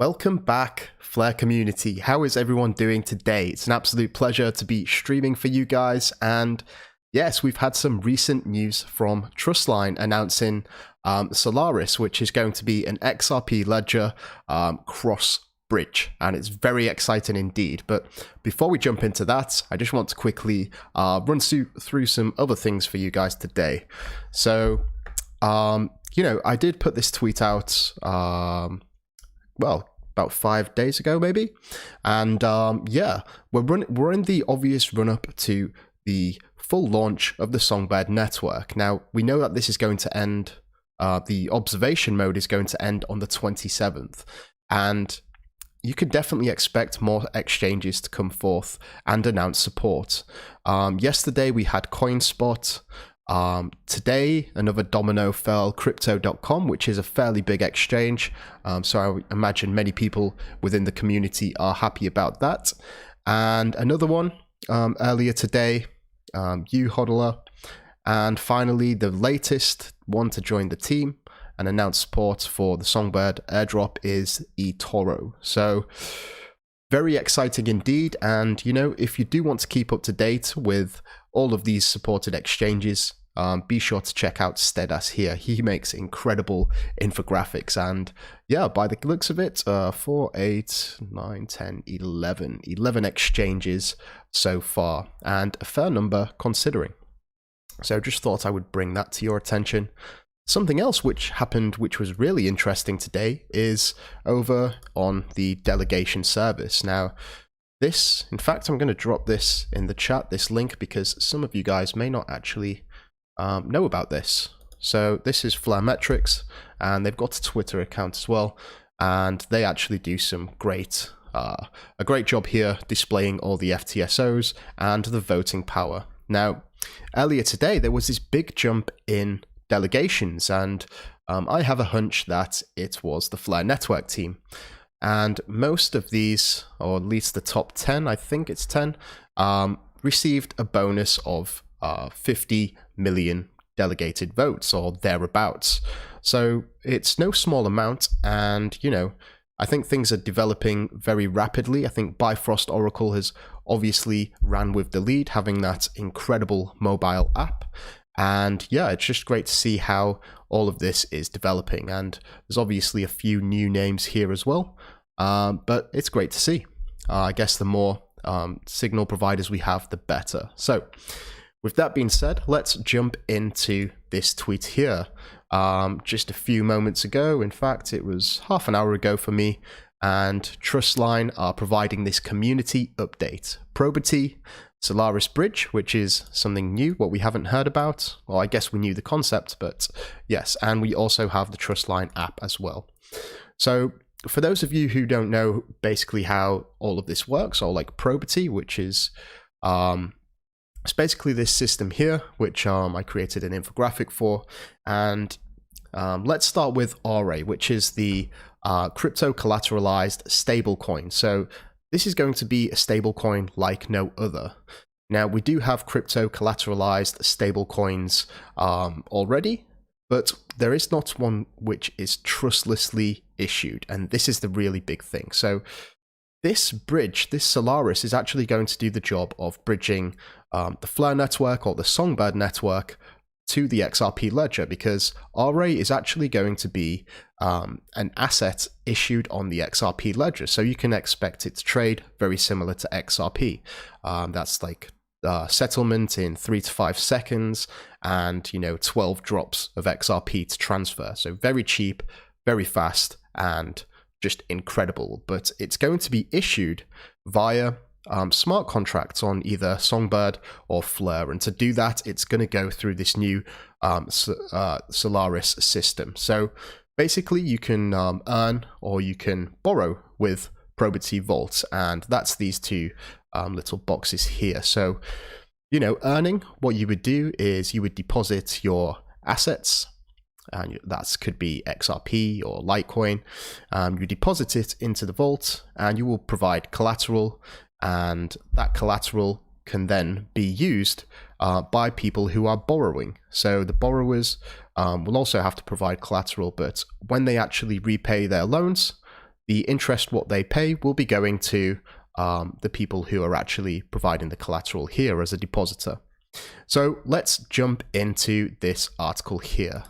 Welcome back, Flare community. How is everyone doing today? It's an absolute pleasure to be streaming for you guys. And yes, we've had some recent news from Trustline announcing Solaris, which is going to be an XRP ledger cross bridge. And it's very exciting indeed. But before we jump into that, I just want to quickly run through some other things for you guys today. So, I did put this tweet out well, about 5 days ago, maybe. And we're in the obvious run-up to the full launch of the Songbird network. Now, we know that this is going to end, the observation mode is going to end on the 27th. And you could definitely expect more exchanges to come forth and announce support. Yesterday, we had CoinSpot. Today, another domino fell, Crypto.com, which is a fairly big exchange. So I imagine many people within the community are happy about that. And another one earlier today, uHodler. And finally, the latest one to join the team and announce support for the Songbird airdrop is eToro. So very exciting indeed. And, if you do want to keep up to date with all of these supported exchanges, be sure to check out Stedas here. He makes incredible infographics, and yeah, by the looks of it, 4, 8, 9, 10, 11 exchanges so far, and a fair number considering. So just thought I would bring that to your attention. Something else which happened, which was really interesting today, is over on the delegation service. Now, this, in fact, I'm going to drop this in the chat, this link, because some of you guys may not actually know about this. So this is Flaremetrics, and they've got a Twitter account as well, and they actually do some a great job here displaying all the FTSOs and the voting power. Now, earlier today, there was this big jump in delegations, and I have a hunch that it was the Flare Network team. And most of these, or at least the top 10, I think it's 10, received a bonus of 50 million delegated votes or thereabouts. So it's no small amount, and I think things are developing very rapidly. I think Bifrost Oracle has obviously ran with the lead, having that incredible mobile app. And yeah, it's just great to see how all of this is developing. And there's obviously a few new names here as well, but it's great to see. I guess the more signal providers we have, the better. So with that being said, let's jump into this tweet here. Just a few moments ago, in fact, it was half an hour ago for me, and Trustline are providing this community update. Probity, Solaris Bridge, which is something new, what we haven't heard about. Well, I guess we knew the concept, but yes, and we also have the Trustline app as well. So for those of you who don't know basically how all of this works, or like Probity, which is it's basically this system here, which I created an infographic for. And let's start with RA, which is the crypto collateralized stablecoin. So this is going to be a stablecoin like no other. Now, we do have crypto collateralized stablecoins already, but there is not one which is trustlessly issued. And this is the really big thing. So this bridge, this Solaris, is actually going to do the job of bridging the Flare network or the Songbird network to the XRP ledger, because RA is actually going to be an asset issued on the XRP ledger. So you can expect it to trade very similar to XRP. That's like settlement in 3 to 5 seconds and 12 drops of XRP to transfer. So very cheap, very fast, and just incredible. But it's going to be issued via smart contracts on either Songbird or Flare, and to do that, it's going to go through this new Solaris system. So basically, you can earn or you can borrow with Probity Vault, and that's these two little boxes here. So, earning, what you would do is you would deposit your assets, and that could be XRP or Litecoin. You deposit it into the vault, and you will provide collateral, and that collateral can then be used by people who are borrowing. So the borrowers will also have to provide collateral, but when they actually repay their loans, the interest what they pay will be going to the people who are actually providing the collateral here as a depositor. So let's jump into this article here.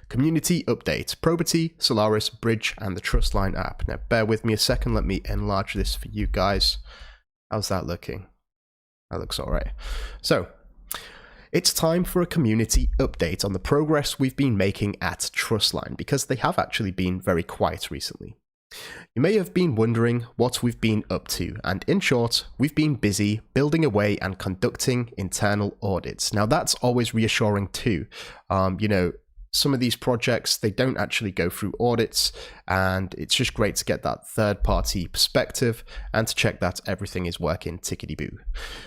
Community update, Probity, Solaris, Bridge, and the Trustline app. Now bear with me a second, let me enlarge this for you guys. How's that looking? That looks alright. So, it's time for a community update on the progress we've been making at Trustline, because they have actually been very quiet recently. You may have been wondering what we've been up to, and in short, we've been busy building away and conducting internal audits. Now that's always reassuring too. Some of these projects, they don't actually go through audits, and it's just great to get that third-party perspective and to check that everything is working tickety-boo.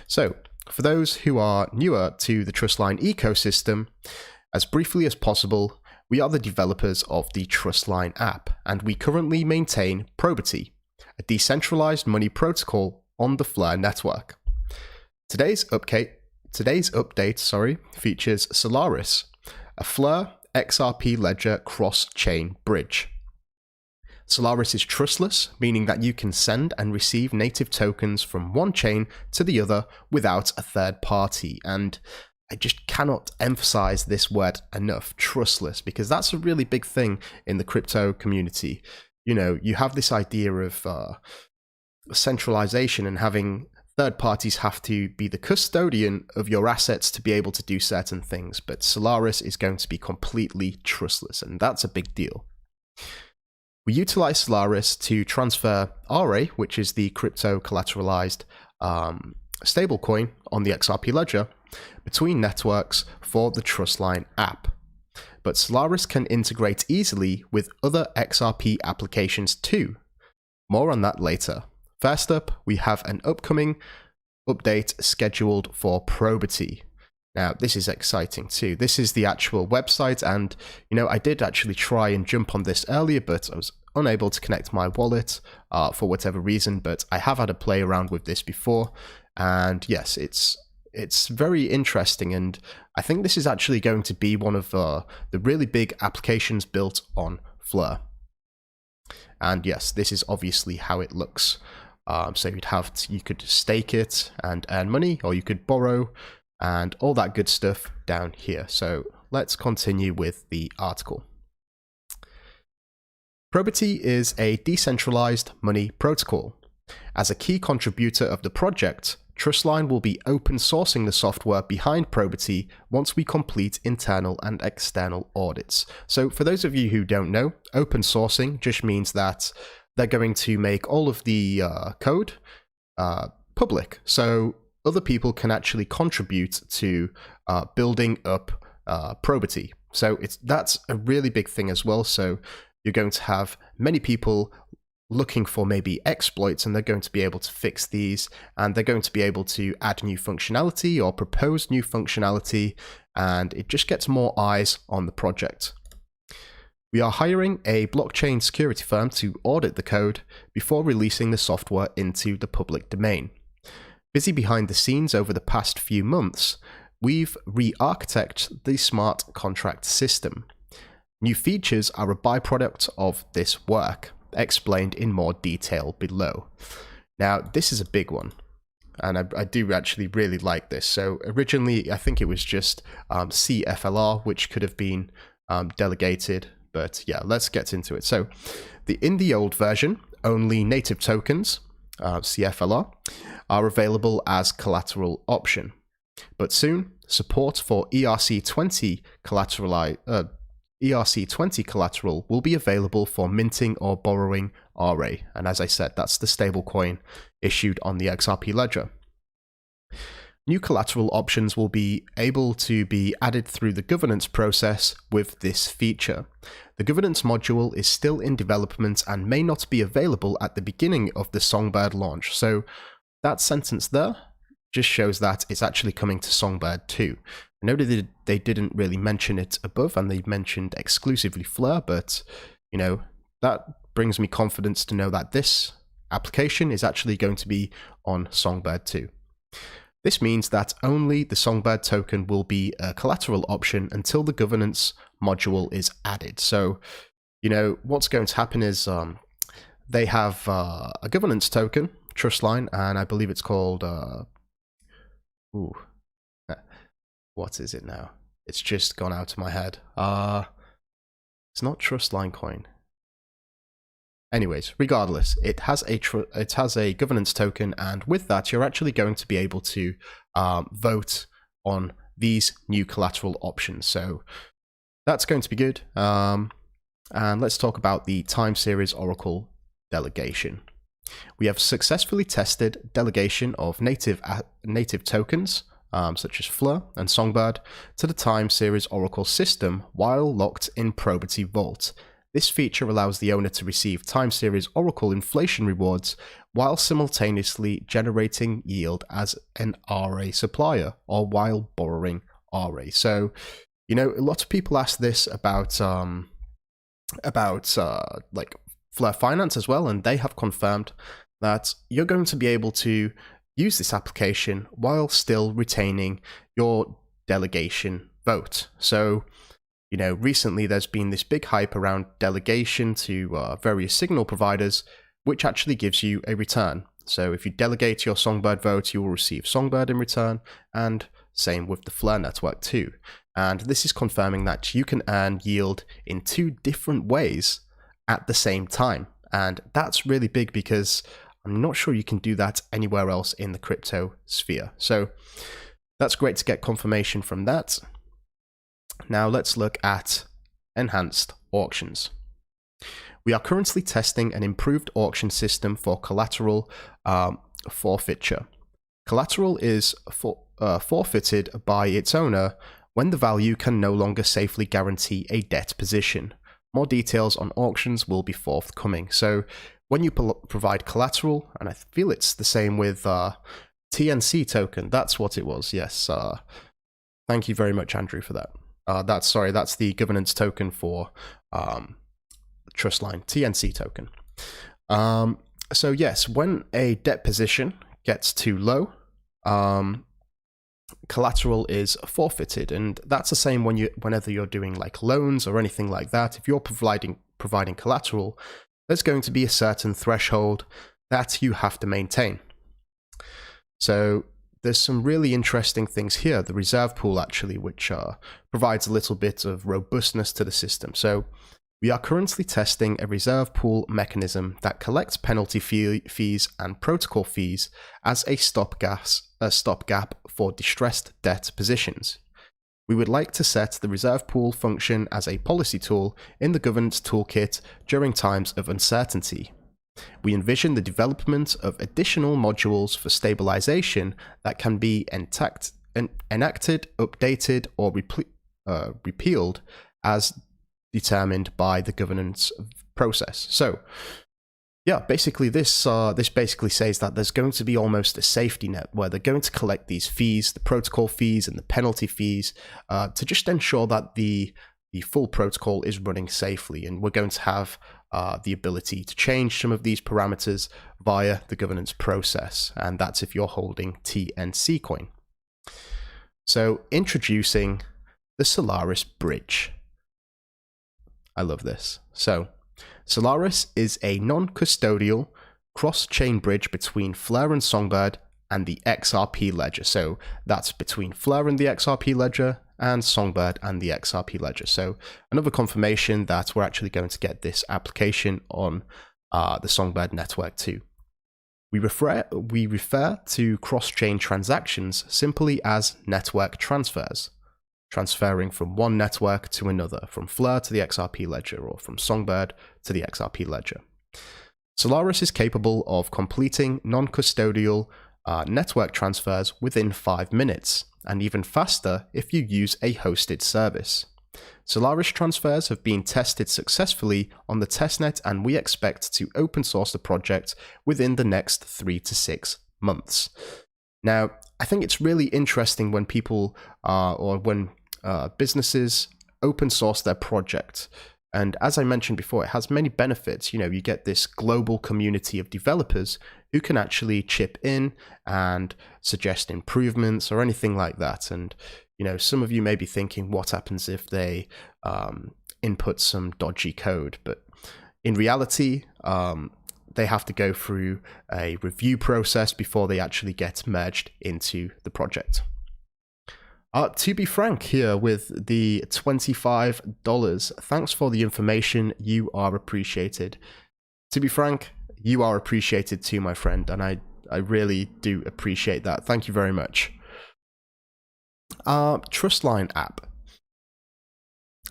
So, for those who are newer to the Trustline ecosystem, as briefly as possible, we are the developers of the Trustline app, and we currently maintain Probity, a decentralized money protocol on the Flare network. Today's update features Solaris, a Flare XRP ledger cross-chain bridge. Solaris is trustless, meaning that you can send and receive native tokens from one chain to the other without a third party. And I just cannot emphasize this word enough, trustless, because that's a really big thing in the crypto community. You have this idea of centralization and having third parties have to be the custodian of your assets to be able to do certain things, but Solaris is going to be completely trustless, and that's a big deal. We utilize Solaris to transfer RA, which is the crypto collateralized stablecoin on the XRP ledger, between networks for the Trustline app. But Solaris can integrate easily with other XRP applications too. More on that later. First up, we have an upcoming update scheduled for Probity. Now, this is exciting too. This is the actual website, and I did actually try and jump on this earlier, but I was unable to connect my wallet for whatever reason, but I have had a play around with this before, and yes, it's very interesting, and I think this is actually going to be one of the really big applications built on Flare. And yes, this is obviously how it looks. So you could stake it and earn money, or you could borrow, and all that good stuff down here. So let's continue with the article. Probity is a decentralized money protocol. As a key contributor of the project, Trustline will be open sourcing the software behind Probity once we complete internal and external audits. So for those of you who don't know, open sourcing just means that they're going to make all of the code public, so other people can actually contribute to building up Probity. So that's a really big thing as well. So you're going to have many people looking for maybe exploits, and they're going to be able to fix these, and they're going to be able to add new functionality or propose new functionality, and it just gets more eyes on the project. We are hiring a blockchain security firm to audit the code before releasing the software into the public domain. Busy behind the scenes over the past few months, we've re-architected the smart contract system. New features are a byproduct of this work, explained in more detail below. Now, this is a big one, and I do actually really like this. So originally, I think it was just CFLR, which could have been delegated. But yeah, let's get into it. So in the old version, only native tokens, CFLR, are available as collateral option. But soon, support for ERC20 collateral will be available for minting or borrowing RA. And as I said, that's the stablecoin issued on the XRP ledger. New collateral options will be able to be added through the governance process with this feature. The governance module is still in development and may not be available at the beginning of the Songbird launch. So that sentence there just shows that it's actually coming to Songbird too. I know that they didn't really mention it above, and they mentioned exclusively Flare, but that brings me confidence to know that this application is actually going to be on Songbird too. This means that only the Songbird token will be a collateral option until the governance module is added. So, what's going to happen is they have a governance token, Trustline, and I believe it's called what is it now? It's just gone out of my head. It's not Trustline coin. Anyways, regardless, it has a governance token, and with that, you're actually going to be able to vote on these new collateral options. So that's going to be good. And let's talk about the time series Oracle delegation. We have successfully tested delegation of native tokens, such as Fleur and Songbird, to the time series Oracle system while locked in Probity Vault. This feature allows the owner to receive time series Oracle inflation rewards while simultaneously generating yield as an RA supplier or while borrowing RA. So, you know, a lot of people ask this about like Fleur Finance as well, and they have confirmed that you're going to be able to use this application while still retaining your delegation vote. So, you know, recently there's been this big hype around delegation to various signal providers, which actually gives you a return. So if you delegate your Songbird vote, you will receive Songbird in return, and same with the Fleur network too. And this is confirming that you can earn yield in 2 different ways at the same time. And that's really big because I'm not sure you can do that anywhere else in the crypto sphere. So that's great to get confirmation from that. Now let's look at enhanced auctions. We are currently testing an improved auction system for collateral forfeiture. Collateral is forfeited by its owner when the value can no longer safely guarantee a debt position. More details on auctions will be forthcoming. So when you provide collateral, and I feel it's the same with TNC token, that's what it was, yes. Thank you very much, Andrew, for that. That's the governance token for Trustline, TNC token. So yes, when a debt position gets too low, collateral is forfeited, and that's the same whenever you're doing like loans or anything like that. If you're providing collateral, there's going to be a certain threshold that you have to maintain. So there's some really interesting things here. The reserve pool actually, which provides a little bit of robustness to the system. So we are currently testing a reserve pool mechanism that collects penalty fees and protocol fees as a stopgap for distressed debt positions. We would like to set the reserve pool function as a policy tool in the governance toolkit during times of uncertainty. We envision the development of additional modules for stabilization that can be enacted, updated, or repealed as determined by the governance process. So, yeah, basically this basically says that there's going to be almost a safety net where they're going to collect these fees, the protocol fees and the penalty fees, to just ensure that the full protocol is running safely. And we're going to have the ability to change some of these parameters via the governance process, and that's if you're holding TNC coin. So introducing the Solaris bridge. I love this. So Solaris is a non-custodial cross-chain bridge between Fleur and Songbird and the XRP ledger. So that's between Fleur and the XRP ledger and Songbird and the XRP ledger. So another confirmation that we're actually going to get this application on the Songbird network too. We refer to cross-chain transactions simply as network transfers, transferring from one network to another, from Fleur to the XRP ledger or from Songbird to the XRP ledger. Solaris is capable of completing non-custodial network transfers within 5 minutes, and even faster if you use a hosted service. Solaris transfers have been tested successfully on the testnet, and we expect to open source the project within the next 3 to 6 months. Now, I think it's really interesting when people when businesses open source their project. And as I mentioned before, it has many benefits. You know, you get this global community of developers who can actually chip in and suggest improvements or anything like that. And, you know, some of you may be thinking, what happens if they input some dodgy code? But in reality, they have to go through a review process before they actually get merged into the project. To be frank here with the $25, thanks for the information, you are appreciated. To be frank, you are appreciated too, my friend, and I really do appreciate that. Thank you very much. Trustline app.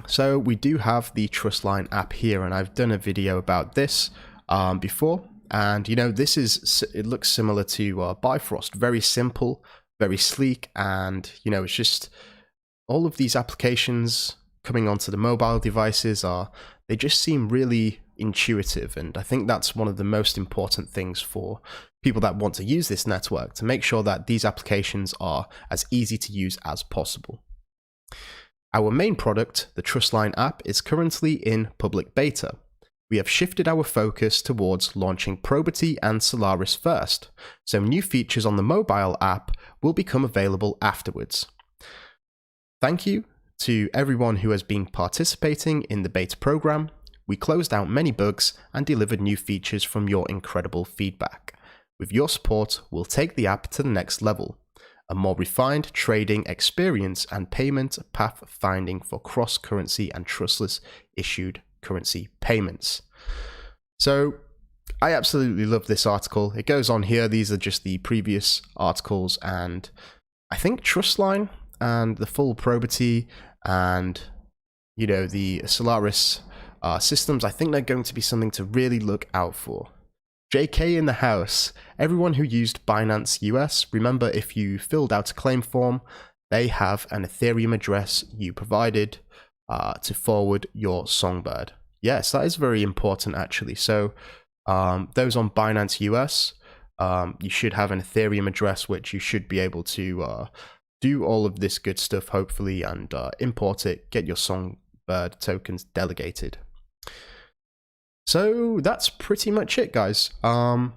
So we do have the Trustline app here, and I've done a video about this before, and you know, it looks similar to Bifrost. Very simple, very sleek, and you know, it's just all of these applications coming onto the mobile devices they just seem really intuitive, and I think that's one of the most important things for people that want to use this network, to make sure that these applications are as easy to use as possible. Our main product, the Trustline app, is currently in public beta. We have shifted our focus towards launching Probity and Solaris first, so new features on the mobile app will become available afterwards. Thank you to everyone who has been participating in the beta program. We closed out many bugs and delivered new features from your incredible feedback. With your support, we'll take the app to the next level. A more refined trading experience and payment path finding for cross-currency and trustless issued currency payments. So I absolutely love this article. It goes on here. These are just the previous articles, and I think Trustline and the full Probity and, you know, the Solaris systems, I think they're going to be something to really look out for. JK in the house. Everyone who used Binance US, remember, if you filled out a claim form, they have an Ethereum address you provided to forward your Songbird. Yes, that is very important actually. So those on Binance US, you should have an Ethereum address, which you should be able to do all of this good stuff, hopefully, and import it, get your Songbird tokens delegated. So that's pretty much it, guys. You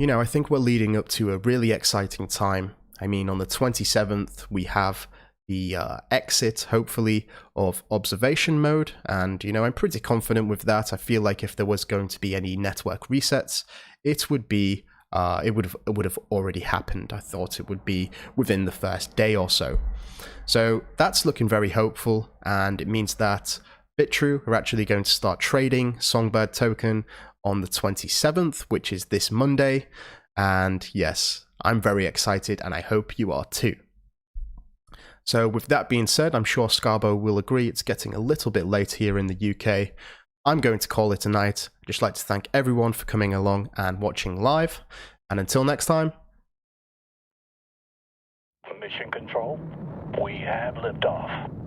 know, I think we're leading up to a really exciting time. I mean, on the 27th, we have the exit, hopefully, of observation mode. And, you know, I'm pretty confident with that. I feel like if there was going to be any network resets, it would be, it would have already happened. I thought it would be within the first day or so. So that's looking very hopeful. And it means that Bitrue are actually going to start trading Songbird token on the 27th, which is this Monday. And yes, I'm very excited, and I hope you are too. So with that being said, I'm sure Scarbo will agree it's getting a little bit late here in the UK. I'm going to call it a night. I'd just like to thank everyone for coming along and watching live. And until next time. Mission Control, we have liftoff.